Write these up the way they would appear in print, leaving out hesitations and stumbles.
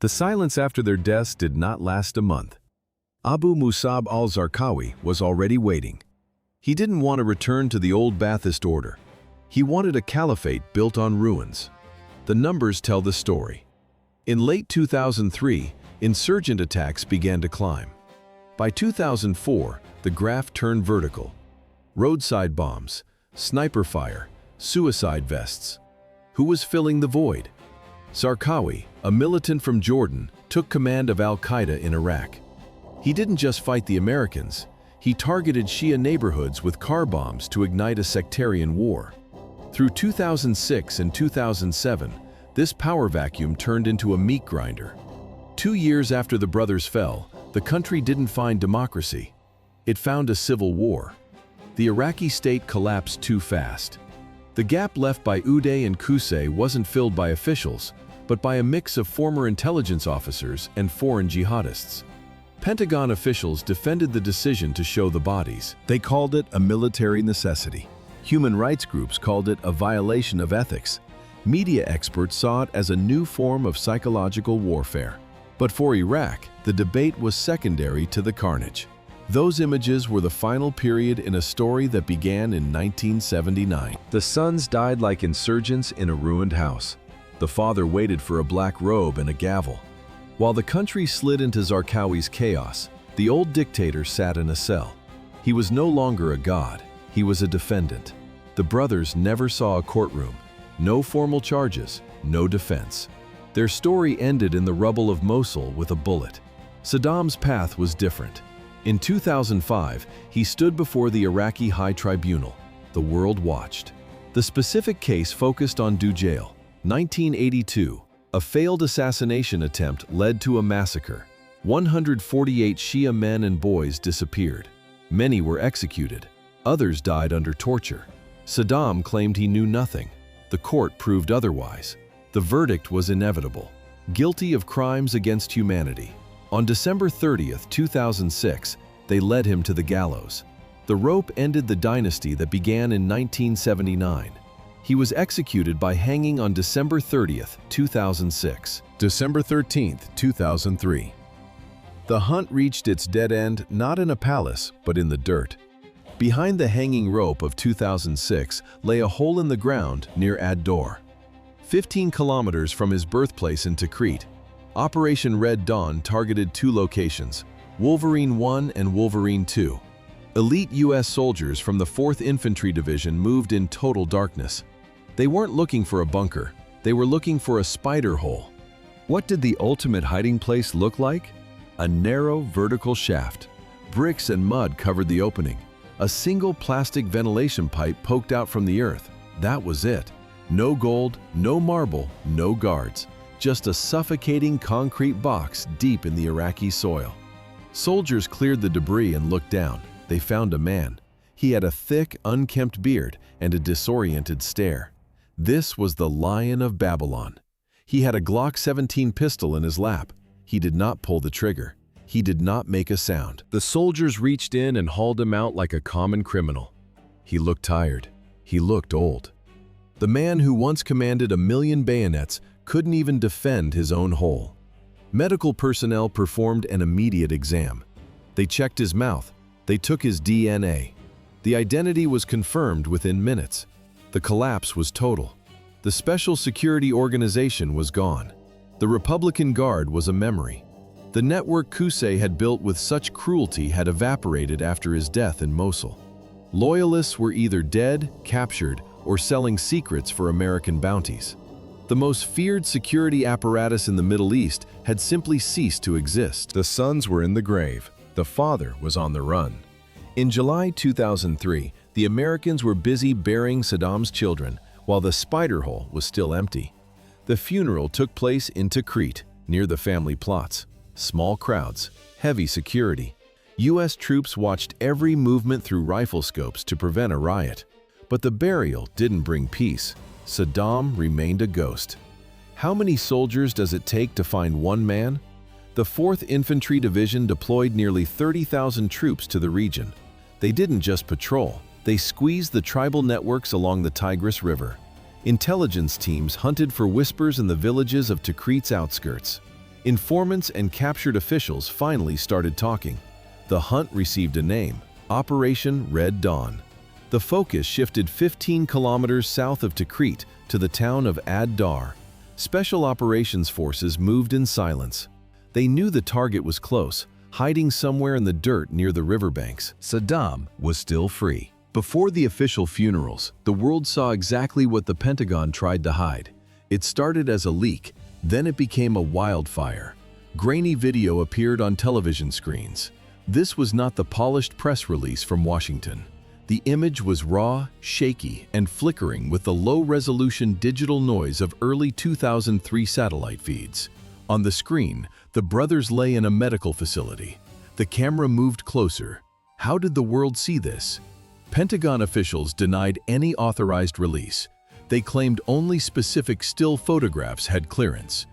The silence after their deaths did not last a month. Abu Musab al-Zarqawi was already waiting. He didn't want to return to the old Baathist order. He wanted a caliphate built on ruins. The numbers tell the story. In late 2003, insurgent attacks began to climb. By 2004, the graph turned vertical. Roadside bombs, sniper fire, suicide vests. Who was filling the void? Zarqawi, a militant from Jordan, took command of al-Qaeda in Iraq. He didn't just fight the Americans. He targeted Shia neighborhoods with car bombs to ignite a sectarian war. Through 2006 and 2007, this power vacuum turned into a meat grinder. 2 years after the brothers fell, the country didn't find democracy. It found a civil war. The Iraqi state collapsed too fast. The gap left by Uday and Qusay wasn't filled by officials, but by a mix of former intelligence officers and foreign jihadists. Pentagon officials defended the decision to show the bodies. They called it a military necessity. Human rights groups called it a violation of ethics. Media experts saw it as a new form of psychological warfare. But for Iraq, the debate was secondary to the carnage. Those images were the final period in a story that began in 1979. The sons died like insurgents in a ruined house. The father waited for a black robe and a gavel. While the country slid into Zarqawi's chaos, the old dictator sat in a cell. He was no longer a god, he was a defendant. The brothers never saw a courtroom. No formal charges, no defense. Their story ended in the rubble of Mosul with a bullet. Saddam's path was different. In 2005, he stood before the Iraqi High Tribunal. The world watched. The specific case focused on Dujail, 1982. A failed assassination attempt led to a massacre. 148 Shia men and boys disappeared. Many were executed. Others died under torture. Saddam claimed he knew nothing. The court proved otherwise. The verdict was inevitable. Guilty of crimes against humanity. On December 30, 2006, they led him to the gallows. The rope ended the dynasty that began in 1979. He was executed by hanging on December 30, 2006. December 13, 2003. The hunt reached its dead end not in a palace, but in the dirt. Behind the hanging rope of 2006 lay a hole in the ground near Ad-Dor. 15 kilometers from his birthplace in Tikrit, Operation Red Dawn targeted 2 locations, Wolverine 1 and Wolverine 2. Elite U.S. soldiers from the 4th Infantry Division moved in total darkness. They weren't looking for a bunker, they were looking for a spider hole. What did the ultimate hiding place look like? A narrow vertical shaft. Bricks and mud covered the opening. A single plastic ventilation pipe poked out from the earth. That was it. No gold, no marble, no guards. Just a suffocating concrete box deep in the Iraqi soil. Soldiers cleared the debris and looked down. They found a man. He had a thick, unkempt beard and a disoriented stare. This was the Lion of Babylon. He had a Glock 17 pistol in his lap. He did not pull the trigger. He did not make a sound. The soldiers reached in and hauled him out like a common criminal. He looked tired. He looked old. The man who once commanded 1,000,000 bayonets couldn't even defend his own hole. Medical personnel performed an immediate exam. They checked his mouth. They took his DNA. The identity was confirmed within minutes. The collapse was total. The Special Security Organization was gone. The Republican Guard was a memory. The network Qusay had built with such cruelty had evaporated after his death in Mosul. Loyalists were either dead, captured, or selling secrets for American bounties. The most feared security apparatus in the Middle East had simply ceased to exist. The sons were in the grave. The father was on the run. In July 2003, the Americans were busy burying Saddam's children, while the spider hole was still empty. The funeral took place in Tikrit, near the family plots. Small crowds, heavy security. U.S. troops watched every movement through rifle scopes to prevent a riot. But the burial didn't bring peace. Saddam remained a ghost. How many soldiers does it take to find one man? The 4th Infantry Division deployed nearly 30,000 troops to the region. They didn't just patrol, they squeezed the tribal networks along the Tigris River. Intelligence teams hunted for whispers in the villages of Tikrit's outskirts. Informants and captured officials finally started talking. The hunt received a name: Operation Red Dawn. The focus shifted 15 kilometers south of Tikrit to the town of Ad-Dar. Special operations forces moved in silence. They knew the target was close, hiding somewhere in the dirt near the riverbanks. Saddam was still free. Before the official funerals, the world saw exactly what the Pentagon tried to hide. It started as a leak, then it became a wildfire. Grainy video appeared on television screens. This was not the polished press release from Washington. The image was raw, shaky, and flickering with the low-resolution digital noise of early 2003 satellite feeds. On the screen, the brothers lay in a medical facility. The camera moved closer. How did the world see this? Pentagon officials denied any authorized release. They claimed only specific still photographs had clearance.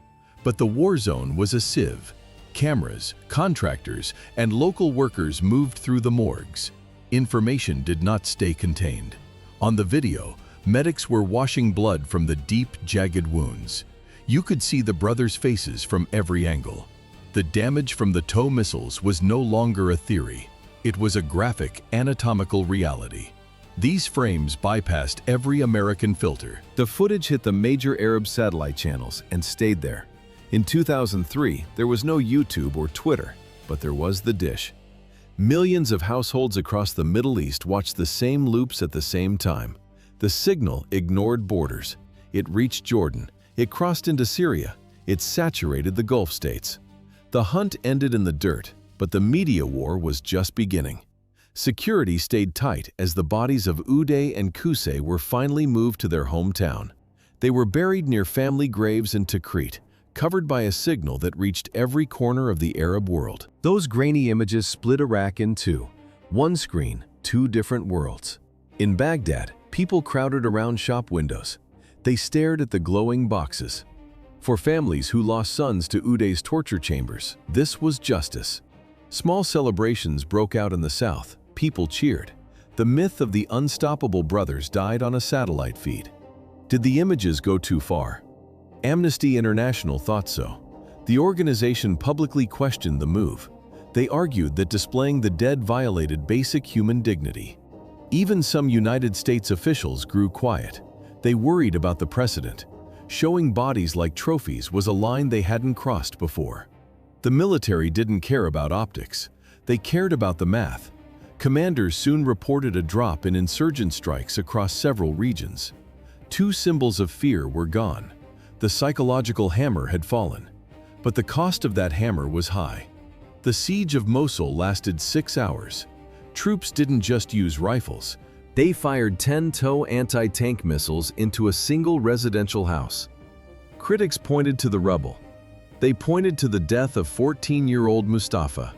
But the war zone was a sieve. Cameras, contractors, and local workers moved through the morgues. Information did not stay contained. On the video, medics were washing blood from the deep, jagged wounds. You could see the brothers' faces from every angle. The damage from the TOW missiles was no longer a theory. It was a graphic, anatomical reality. These frames bypassed every American filter. The footage hit the major Arab satellite channels and stayed there. In 2003, there was no YouTube or Twitter, but there was the dish. Millions of households across the Middle East watched the same loops at the same time. The signal ignored borders. It reached Jordan. It crossed into Syria. It saturated the Gulf states. The hunt ended in the dirt, but the media war was just beginning. Security stayed tight as the bodies of Uday and Qusay were finally moved to their hometown. They were buried near family graves in Tikrit, covered by a signal that reached every corner of the Arab world. Those grainy images split Iraq in two. One screen, two different worlds. In Baghdad, people crowded around shop windows. They stared at the glowing boxes. For families who lost sons to Uday's torture chambers, this was justice. Small celebrations broke out in the south. People cheered. The myth of the unstoppable brothers died on a satellite feed. Did the images go too far? Amnesty International thought so. The organization publicly questioned the move. They argued that displaying the dead violated basic human dignity. Even some United States officials grew quiet. They worried about the precedent. Showing bodies like trophies was a line they hadn't crossed before. The military didn't care about optics. They cared about the math. Commanders soon reported a drop in insurgent strikes across several regions. Two symbols of fear were gone. The psychological hammer had fallen. But the cost of that hammer was high. The siege of Mosul lasted 6 hours. Troops didn't just use rifles. They fired 10 TOW anti-tank missiles into a single residential house. Critics pointed to the rubble. They pointed to the death of 14-year-old Mustafa.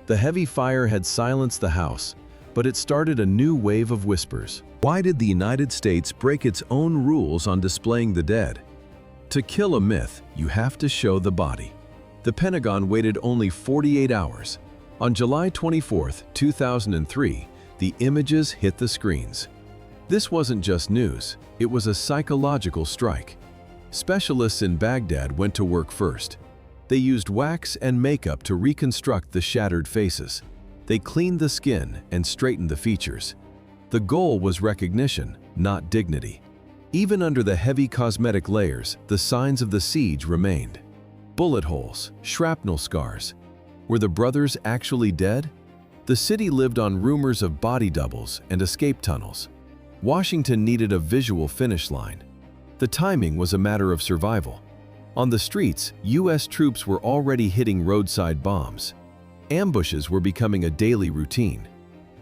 The heavy fire had silenced the house, but it started a new wave of whispers. Why did the United States break its own rules on displaying the dead? To kill a myth, you have to show the body. The Pentagon waited only 48 hours. On July 24, 2003, the images hit the screens. This wasn't just news, it was a psychological strike. Specialists in Baghdad went to work first. They used wax and makeup to reconstruct the shattered faces. They cleaned the skin and straightened the features. The goal was recognition, not dignity. Even under the heavy cosmetic layers, the signs of the siege remained. Bullet holes, shrapnel scars. Were the brothers actually dead? The city lived on rumors of body doubles and escape tunnels. Washington needed a visual finish line. The timing was a matter of survival. On the streets, U.S. troops were already hitting roadside bombs. Ambushes were becoming a daily routine.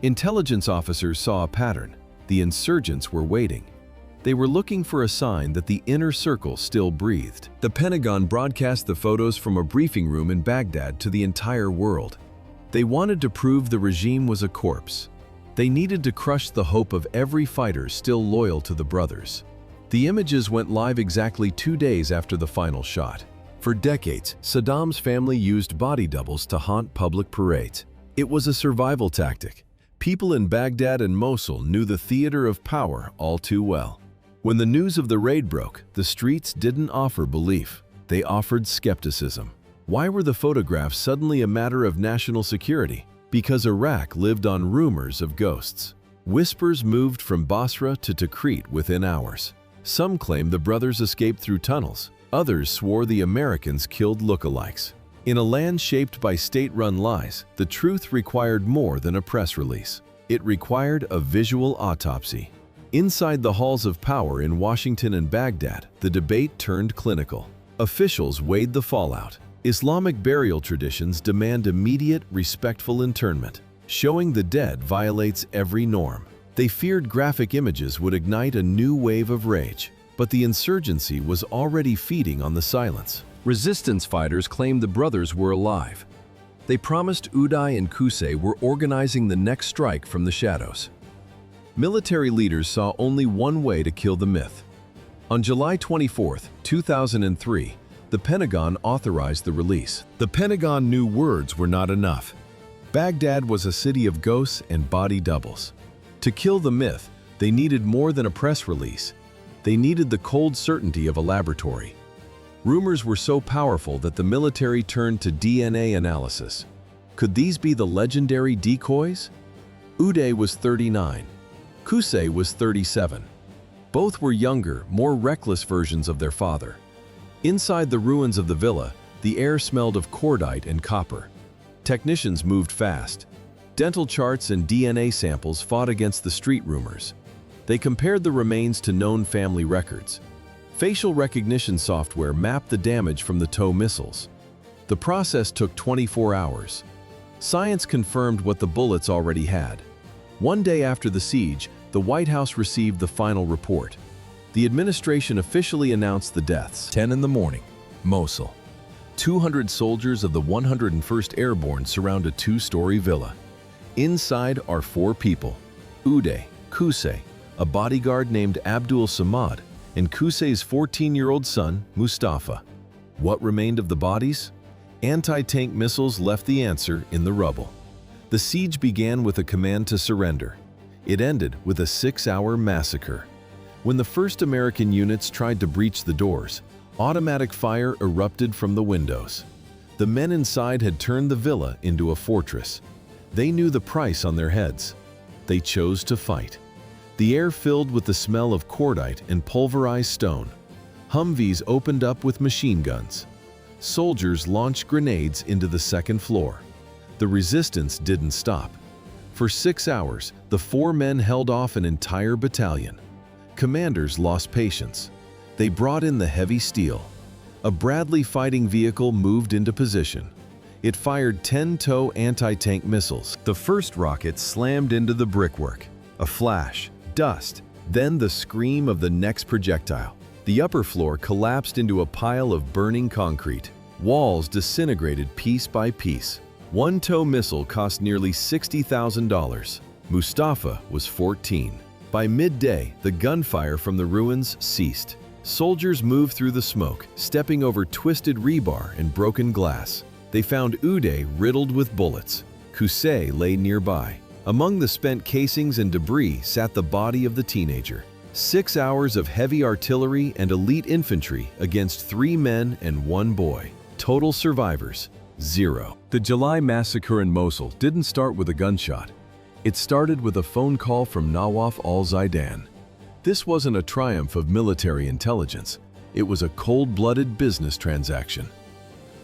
Intelligence officers saw a pattern. The insurgents were waiting. They were looking for a sign that the inner circle still breathed. The Pentagon broadcast the photos from a briefing room in Baghdad to the entire world. They wanted to prove the regime was a corpse. They needed to crush the hope of every fighter still loyal to the brothers. The images went live exactly 2 days after the final shot. For decades, Saddam's family used body doubles to haunt public parades. It was a survival tactic. People in Baghdad and Mosul knew the theater of power all too well. When the news of the raid broke, the streets didn't offer belief. They offered skepticism. Why were the photographs suddenly a matter of national security? Because Iraq lived on rumors of ghosts. Whispers moved from Basra to Tikrit within hours. Some claimed the brothers escaped through tunnels. Others swore the Americans killed lookalikes. In a land shaped by state-run lies, the truth required more than a press release. It required a visual autopsy. Inside the halls of power in Washington and Baghdad, the debate turned clinical. Officials weighed the fallout. Islamic burial traditions demand immediate, respectful interment. Showing the dead violates every norm. They feared graphic images would ignite a new wave of rage. But the insurgency was already feeding on the silence. Resistance fighters claimed the brothers were alive. They promised Uday and Qusay were organizing the next strike from the shadows. Military leaders saw only one way to kill the myth. On July 24, 2003, the Pentagon authorized the release. The Pentagon knew words were not enough. Baghdad was a city of ghosts and body doubles. To kill the myth, they needed more than a press release. They needed the cold certainty of a laboratory. Rumors were so powerful that the military turned to DNA analysis. Could these be the legendary decoys? Uday was 39. Qusay was 37. Both were younger, more reckless versions of their father. Inside the ruins of the villa, the air smelled of cordite and copper. Technicians moved fast. Dental charts and DNA samples fought against the street rumors. They compared the remains to known family records. Facial recognition software mapped the damage from the TOW missiles. The process took 24 hours. Science confirmed what the bullets already had. One day after the siege, the White House received the final report. The administration officially announced the deaths. 10 in the morning, Mosul. 200 soldiers of the 101st Airborne surround a two-story villa. Inside are 4 people: Uday, Qusay, a bodyguard named Abdul Samad, and Qusay's 14-year-old son, Mustafa. What remained of the bodies? Anti-tank missiles left the answer in the rubble. The siege began with a command to surrender. It ended with a 6-hour massacre. When the first American units tried to breach the doors, automatic fire erupted from the windows. The men inside had turned the villa into a fortress. They knew the price on their heads. They chose to fight. The air filled with the smell of cordite and pulverized stone. Humvees opened up with machine guns. Soldiers launched grenades into the second floor. The resistance didn't stop. For 6 hours, the 4 men held off an entire battalion. Commanders lost patience. They brought in the heavy steel. A Bradley fighting vehicle moved into position. It fired 10 TOW anti-tank missiles. The first rocket slammed into the brickwork. A flash, dust, then the scream of the next projectile. The upper floor collapsed into a pile of burning concrete. Walls disintegrated piece by piece. 1 TOW missile cost nearly $60,000. Mustafa was 14. By midday, the gunfire from the ruins ceased. Soldiers moved through the smoke, stepping over twisted rebar and broken glass. They found Uday riddled with bullets. Qusay lay nearby. Among the spent casings and debris sat the body of the teenager. 6 hours of heavy artillery and elite infantry against 3 men and 1 boy. Total survivors, 0. The July massacre in Mosul didn't start with a gunshot. It started with a phone call from Nawaf al-Zaidan. This wasn't a triumph of military intelligence. It was a cold-blooded business transaction.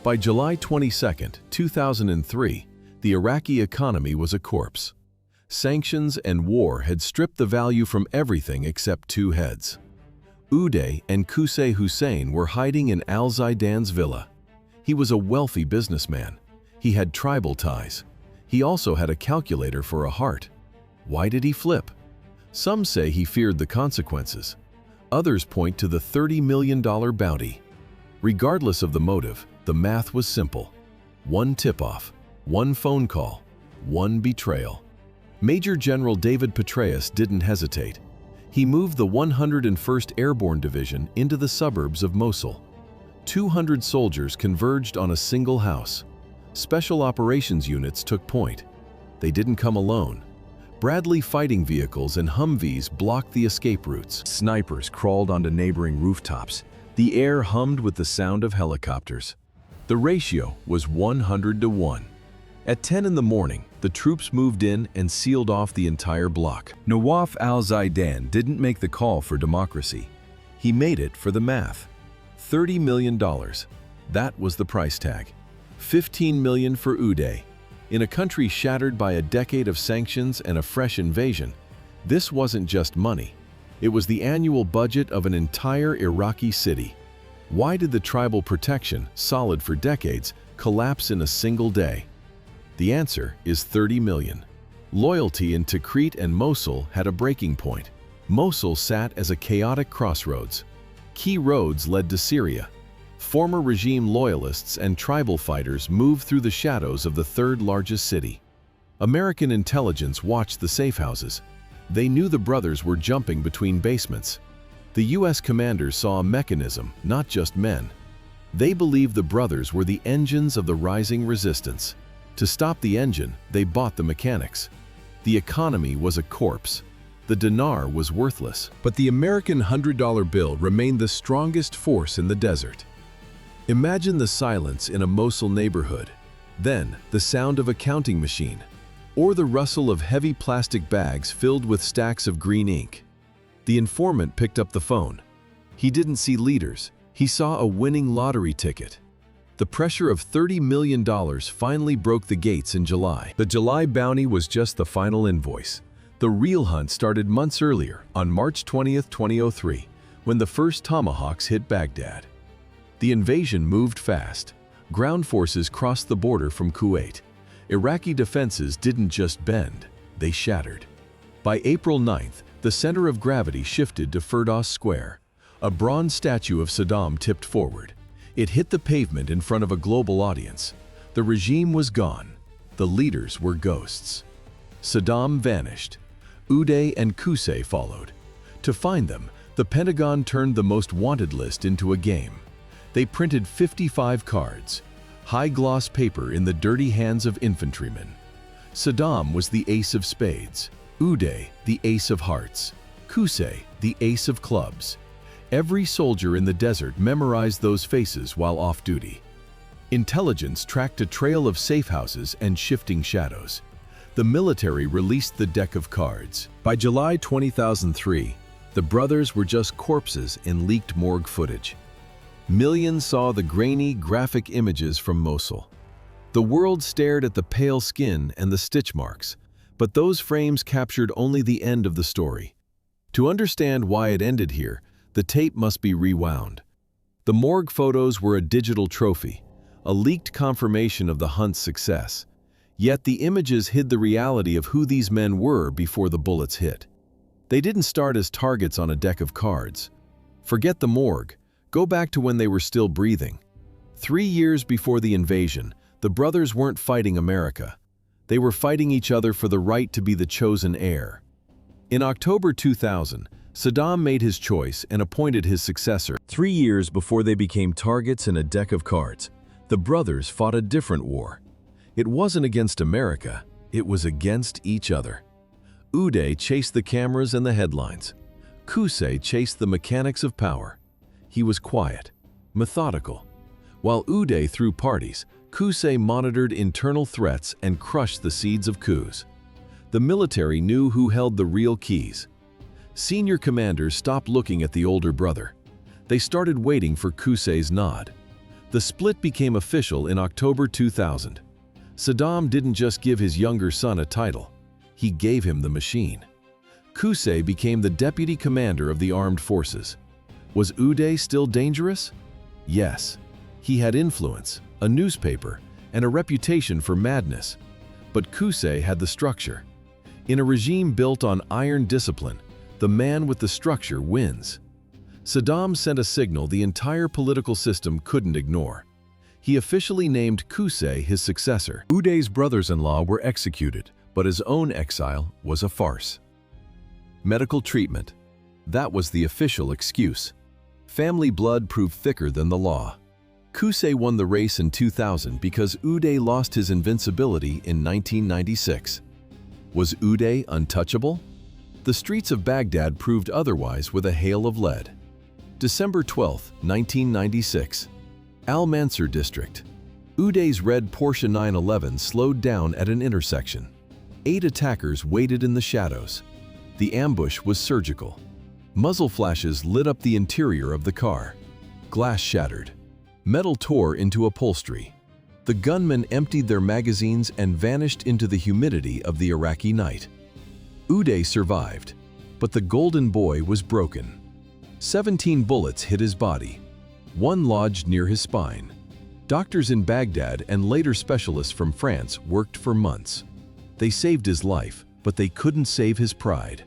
By July 22, 2003, the Iraqi economy was a corpse. Sanctions and war had stripped the value from everything except 2 heads. Uday and Qusay Hussein were hiding in al-Zaidan's villa. He was a wealthy businessman. He had tribal ties. He also had a calculator for a heart. Why did he flip? Some say he feared the consequences. Others point to the $30 million bounty. Regardless of the motive, the math was simple. 1 tip-off, 1 phone call, 1 betrayal. Major General David Petraeus didn't hesitate. He moved the 101st Airborne Division into the suburbs of Mosul. 200 soldiers converged on a single house. Special operations units took point. They didn't come alone. Bradley fighting vehicles and Humvees blocked the escape routes. Snipers crawled onto neighboring rooftops. The air hummed with the sound of helicopters. The ratio was 100 to 1. At 10 in the morning, the troops moved in and sealed off the entire block. Nawaf al-Zaidan didn't make the call for democracy. He made it for the math. $30 million. That was the price tag. $15 million for Uday. In a country shattered by a decade of sanctions and a fresh invasion, this wasn't just money. It was the annual budget of an entire Iraqi city. Why did the tribal protection, solid for decades, collapse in a single day? The answer is 30 million. Loyalty in Tikrit and Mosul had a breaking point. Mosul sat as a chaotic crossroads. Key roads led to Syria. Former regime loyalists and tribal fighters moved through the shadows of the third largest city. American intelligence watched the safe houses. They knew the brothers were jumping between basements. The U.S. commanders saw a mechanism, not just men. They believed the brothers were the engines of the rising resistance. To stop the engine, they bought the mechanics. The economy was a corpse. The dinar was worthless. But the American $100 bill remained the strongest force in the desert. Imagine the silence in a Mosul neighborhood, then the sound of a counting machine, or the rustle of heavy plastic bags filled with stacks of green ink. The informant picked up the phone. He didn't see leaders. He saw a winning lottery ticket. The pressure of $30 million finally broke the gates in July. The July bounty was just the final invoice. The real hunt started months earlier, on March 20, 2003, when the first tomahawks hit Baghdad. The invasion moved fast. Ground forces crossed the border from Kuwait. Iraqi defenses didn't just bend, they shattered. By April 9th, the center of gravity shifted to Firdaus Square. A bronze statue of Saddam tipped forward. It hit the pavement in front of a global audience. The regime was gone. The leaders were ghosts. Saddam vanished. Uday and Qusay followed. To find them, the Pentagon turned the most wanted list into a game. They printed 55 cards, high-gloss paper in the dirty hands of infantrymen. Saddam was the ace of spades, Uday the ace of hearts, Qusay the ace of clubs. Every soldier in the desert memorized those faces while off duty. Intelligence tracked a trail of safe houses and shifting shadows. The military released the deck of cards. By July 2003, the brothers were just corpses in leaked morgue footage. Millions saw the grainy, graphic images from Mosul. The world stared at the pale skin and the stitch marks, but those frames captured only the end of the story. To understand why it ended here, the tape must be rewound. The morgue photos were a digital trophy, a leaked confirmation of the hunt's success. Yet the images hid the reality of who these men were before the bullets hit. They didn't start as targets on a deck of cards. Forget the morgue. Go back to when they were still breathing. 3 years before the invasion, the brothers weren't fighting America. They were fighting each other for the right to be the chosen heir. In October 2000, Saddam made his choice and appointed his successor. 3 years before they became targets in a deck of cards, the brothers fought a different war. It wasn't against America, it was against each other. Uday chased the cameras and the headlines. Qusay chased the mechanics of power. He was quiet, methodical. While Uday threw parties, Qusay monitored internal threats and crushed the seeds of coups. The military knew who held the real keys. Senior commanders stopped looking at the older brother. They started waiting for Qusay's nod. The split became official in October 2000. Saddam didn't just give his younger son a title. He gave him the machine. Qusay became the deputy commander of the armed forces. Was Uday still dangerous? Yes. He had influence, a newspaper, and a reputation for madness. But Qusay had the structure. In a regime built on iron discipline, the man with the structure wins. Saddam sent a signal the entire political system couldn't ignore. He officially named Qusay his successor. Uday's brothers-in-law were executed, but his own exile was a farce. Medical treatment. That was the official excuse. Family blood proved thicker than the law. Qusay won the race in 2000 because Uday lost his invincibility in 1996. Was Uday untouchable? The streets of Baghdad proved otherwise with a hail of lead. December 12, 1996. Al-Mansur District. Uday's red Porsche 911 slowed down at an intersection. 8 attackers waited in the shadows. The ambush was surgical. Muzzle flashes lit up the interior of the car. Glass shattered. Metal tore into upholstery. The gunmen emptied their magazines and vanished into the humidity of the Iraqi night. Uday survived, but the golden boy was broken. 17 bullets hit his body. 1 lodged near his spine. Doctors in Baghdad and later specialists from France worked for months. They saved his life, but they couldn't save his pride.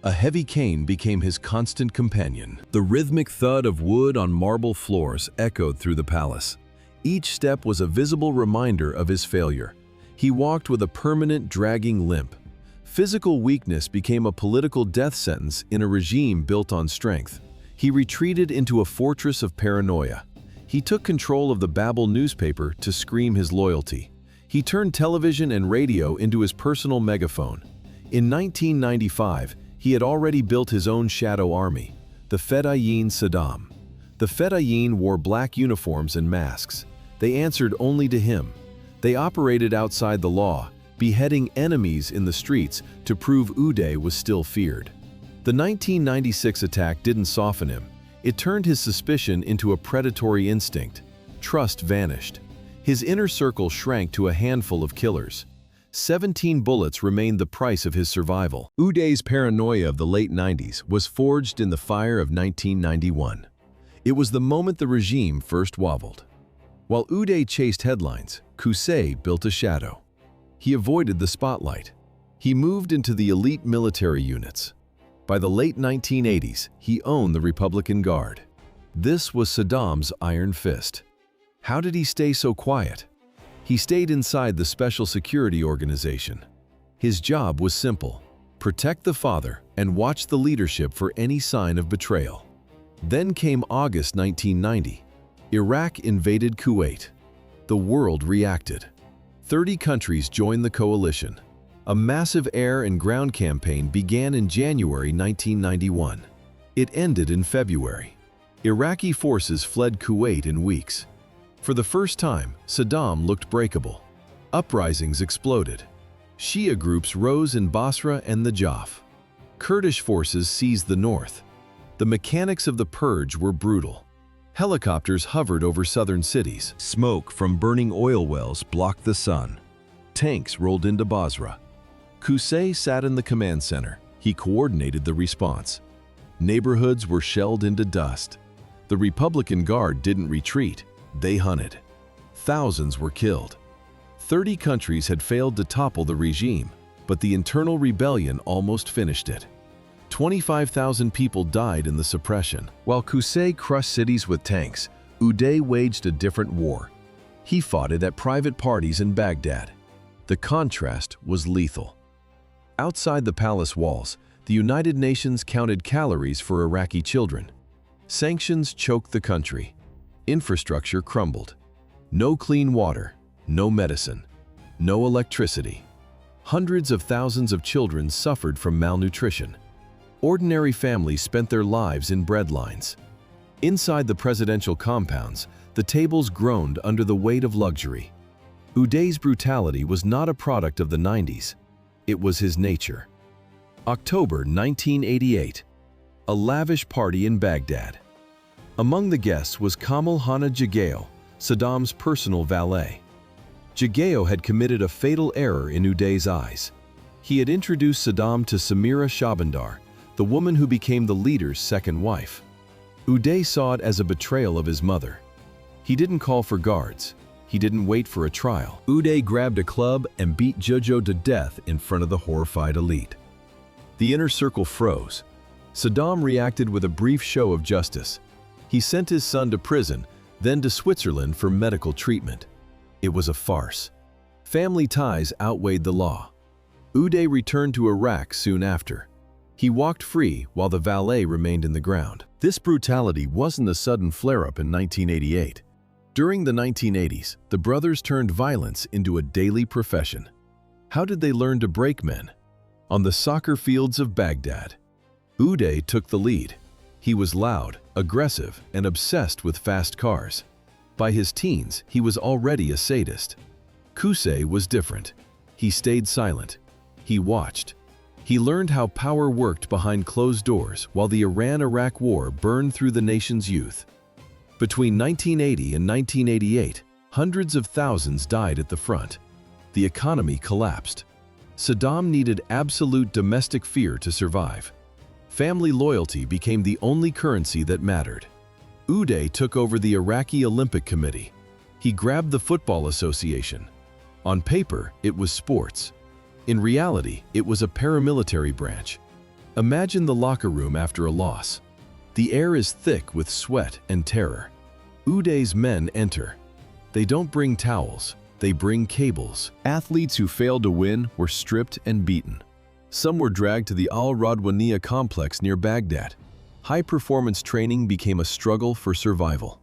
A heavy cane became his constant companion. The rhythmic thud of wood on marble floors echoed through the palace. Each step was a visible reminder of his failure. He walked with a permanent, dragging limp. Physical weakness became a political death sentence in a regime built on strength. He retreated into a fortress of paranoia. He took control of the Babel newspaper to scream his loyalty. He turned television and radio into his personal megaphone. In 1995, he had already built his own shadow army, the Fedayeen Saddam. The Fedayeen wore black uniforms and masks. They answered only to him. They operated outside the law, beheading enemies in the streets to prove Uday was still feared. The 1996 attack didn't soften him. It turned his suspicion into a predatory instinct. Trust vanished. His inner circle shrank to a handful of killers. 17 bullets remained the price of his survival. Uday's paranoia of the late 90s was forged in the fire of 1991. It was the moment the regime first wobbled. While Uday chased headlines, Qusay built a shadow. He avoided the spotlight. He moved into the elite military units. By the late 1980s, he owned the Republican Guard. This was Saddam's iron fist. How did he stay so quiet? He stayed inside the Special Security Organization. His job was simple: protect the father and watch the leadership for any sign of betrayal. Then came August 1990. Iraq invaded Kuwait. The world reacted. 30 countries joined the coalition. A massive air and ground campaign began in January 1991. It ended in February. Iraqi forces fled Kuwait in weeks. For the first time, Saddam looked breakable. Uprisings exploded. Shia groups rose in Basra and the Najaf. Kurdish forces seized the north. The mechanics of the purge were brutal. Helicopters hovered over southern cities. Smoke from burning oil wells blocked the sun. Tanks rolled into Basra. Qusay sat in the command center. He coordinated the response. Neighborhoods were shelled into dust. The Republican Guard didn't retreat. They hunted. Thousands were killed. 30 countries had failed to topple the regime, but the internal rebellion almost finished it. 25,000 people died in the suppression. While Qusay crushed cities with tanks, Uday waged a different war. He fought it at private parties in Baghdad. The contrast was lethal. Outside the palace walls, the United Nations counted calories for Iraqi children. Sanctions choked the country. Infrastructure crumbled. No clean water, no medicine, no electricity. Hundreds of thousands of children suffered from malnutrition. Ordinary families spent their lives in breadlines. Inside the presidential compounds, the tables groaned under the weight of luxury. Uday's brutality was not a product of the 90s. It was his nature. October 1988. A lavish party in Baghdad. Among the guests was Kamal Hana Jagao, Saddam's personal valet. Jagao had committed a fatal error in Uday's eyes. He had introduced Saddam to Samira Shabandar, the woman who became the leader's second wife. Uday saw it as a betrayal of his mother. He didn't call for guards. He didn't wait for a trial. Uday grabbed a club and beat Jagao to death in front of the horrified elite. The inner circle froze. Saddam reacted with a brief show of justice. He sent his son to prison, then to Switzerland for medical treatment. It was a farce. Family ties outweighed the law. Uday returned to Iraq soon after. He walked free while the valet remained in the ground. This brutality wasn't a sudden flare-up in 1988. During the 1980s, the brothers turned violence into a daily profession. How did they learn to break men? On the soccer fields of Baghdad. Uday took the lead. He was loud, aggressive, and obsessed with fast cars. By his teens, he was already a sadist. Qusay was different. He stayed silent. He watched. He learned how power worked behind closed doors while the Iran-Iraq war burned through the nation's youth. Between 1980 and 1988, hundreds of thousands died at the front. The economy collapsed. Saddam needed absolute domestic fear to survive. Family loyalty became the only currency that mattered. Uday took over the Iraqi Olympic Committee. He grabbed the Football Association. On paper, it was sports. In reality, it was a paramilitary branch. Imagine the locker room after a loss. The air is thick with sweat and terror. Uday's men enter. They don't bring towels, they bring cables. Athletes who failed to win were stripped and beaten. Some were dragged to the Al-Radwaniyah complex near Baghdad. High-performance training became a struggle for survival.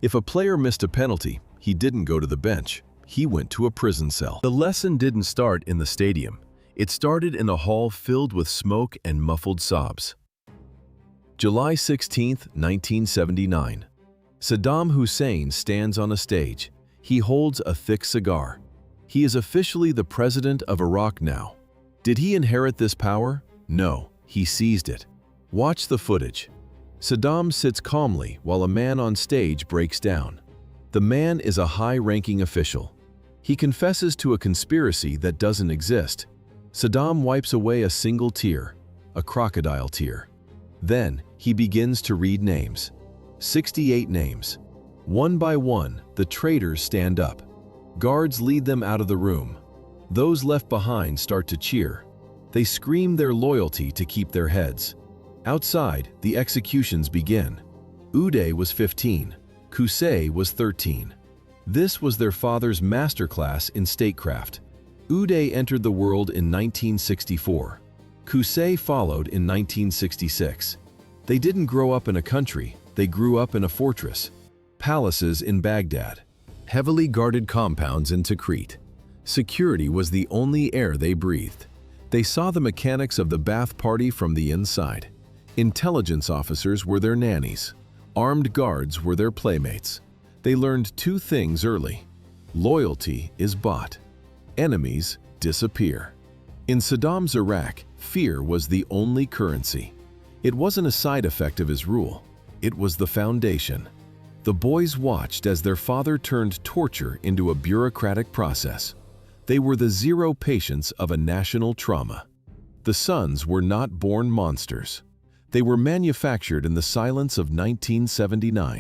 If a player missed a penalty, he didn't go to the bench. He went to a prison cell. The lesson didn't start in the stadium. It started in a hall filled with smoke and muffled sobs. July 16, 1979. Saddam Hussein stands on a stage. He holds a thick cigar. He is officially the president of Iraq now. Did he inherit this power? No, he seized it. Watch the footage. Saddam sits calmly while a man on stage breaks down. The man is a high-ranking official. He confesses to a conspiracy that doesn't exist. Saddam wipes away a single tear, a crocodile tear. Then he begins to read names. 68 names. One by one, the traitors stand up. Guards lead them out of the room. Those left behind start to cheer. They scream their loyalty to keep their heads. Outside, the executions begin. Uday was 15. Qusay was 13. This was their father's masterclass in statecraft. Uday entered the world in 1964. Qusay followed in 1966. They didn't grow up in a country, they grew up in a fortress. Palaces in Baghdad. Heavily guarded compounds in Tikrit. Security was the only air they breathed. They saw the mechanics of the Baath Party from the inside. Intelligence officers were their nannies. Armed guards were their playmates. They learned two things early. Loyalty is bought. Enemies disappear. In Saddam's Iraq, fear was the only currency. It wasn't a side effect of his rule. It was the foundation. The boys watched as their father turned torture into a bureaucratic process. They were the zero patience of a national trauma. The sons were not born monsters. They were manufactured in the silence of 1979.